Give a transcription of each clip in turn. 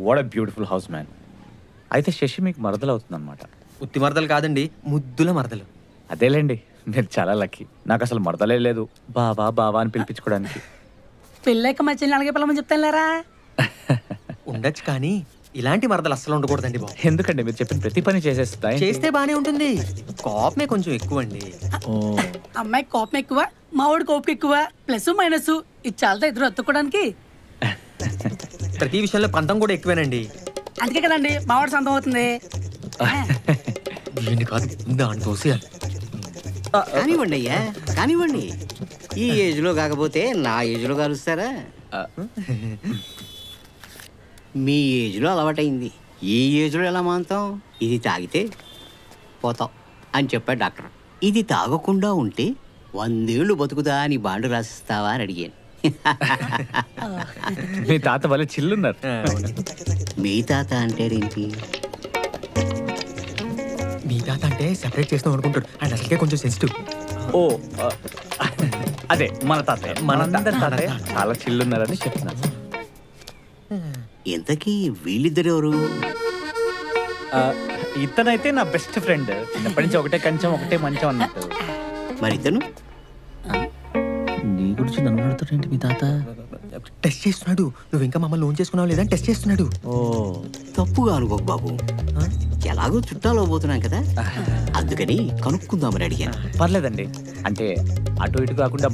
What a beautiful house man. అయితే శశి మీకు మరదలు అవుతుంది అనమాట. ఉత్తి మరదలు కాదండి, ముద్దుల మరదలు. అదేలేండి, మీరు చాలా లక్కీ. నాకు అసలు మరదలే లేదు, బావా బావా అని పిలిపించుకోవడానికి. పెళ్ళాక మా చెల్లి అలాగే పిల్లమని చెప్తాను లేరా. ఉండొచ్చు కానీ ఇలాంటి మరదలు అస్సలు ఉండకూడదండి బాబు. ఎందుకండి మీరు చెప్పిన ప్రతి పని చేసేస్తా? చేస్తే బానే ఉంటుంది, కోపమే కొంచెం ఎక్కువ అండి. అమ్మాయి కోపం ఎక్కువ, మా వాడు కోపం ఎక్కువ. ప్లస్ మైనస్ ఇది చాలా ఇద్దరు ఎత్తుకోవడానికి. ప్రతి విషయంలో పంతం కూడా ఎక్కువేనండి. అందుకే కదండి మా వాడు సొంతం అవుతుంది. దీన్ని కాదు దాన్ని తోసేయాలి. కానివ్వండి అయ్యా, కానివ్వండి. ఈ ఏజ్ లో కాకపోతే నా ఏజ్ లో కలుస్తారా? మీ ఏజ్ లో అలవాటైంది, ఈ ఏజ్ లో ఎలా మానుతాం? ఇది తాగితే పోతాం అని చెప్పాడు డాక్టర్. ఇది తాగకుండా ఉంటే 100 ఏళ్ళు బతుకుతా అని బాండు రాసిస్తావా అని అడిగాను. మీ తాత వాళ్ళ చిల్లున్నారు. మీ తాత అంటారేంటి? మీ తాత అంటే సెపరేట్ చేస్తాం అనుకుంటాడు, అండ్ అసలుకే కొంచెం సెన్సిటివ్. ఓ అదే మన తాతయ్య, మనందరి తాతయ్య చాలా చిల్లున్నారని చెప్తున్నాను. ఇంతకీ వీళ్ళిద్దరెవరు? ఇతనైతే నా బెస్ట్ ఫ్రెండ్, చిన్నప్పటి నుంచి ఒకటే కంచం ఒకటే మంచం అన్నట్టు. మరి ఇతను? నీ గురించి నన్ను అడుగుతాడేంటి మీ తాత? టెస్ట్ చేస్తున్నాడు, నువ్వు ఇంకా మమ్మల్ని లోన్ చేసుకున్నావు లేదా టెస్ట్ చేస్తున్నాడు. ఓ తప్పుగా అనుకోకు బాబు, ఎలాగో చుట్టాలో పోతున్నాం కదా, అందుకని కనుక్కుందామని అడిగాను. పర్లేదండి, అంటే అటు ఇటు కాకుండా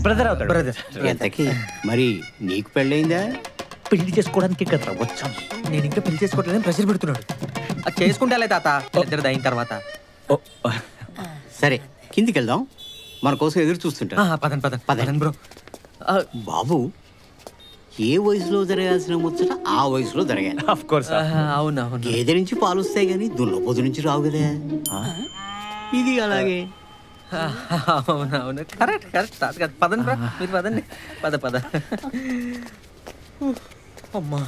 బ్రదర్ అవుతాడు. బ్రదర్. ఎంతకీ మరి నీకు పెళ్ళయిందా? పెళ్లి చేసుకోవడానికి కదా వచ్చాం. నేను ఇంకా పెళ్లి చేసుకోవట్లేదని ప్రెషర్ పెడుతున్నాడు. అది చేసుకుంటాలే తాత, ఇద్దరు అయిన తర్వాత. సరే కిందికి వెళ్దాం, మన కోసం ఎదురు చూస్తుంటా. పదండి పదండి పదండి బ్రో. బాబు, ఏ వయసులో జరగాల్సిన ముచ్చట ఆ వయసులో జరగాలి. Of course. అవునవును. గేదె నుంచి పాలు వస్తాయి కానీ దున్నపోతు నుంచి రావు కదా. ఇది అలాగే. అవునవును, కరెక్ట్ కరెక్ట్ తాత కదా. పదండి బ్రో, మీరు పదండి. పద పద. అమ్మా.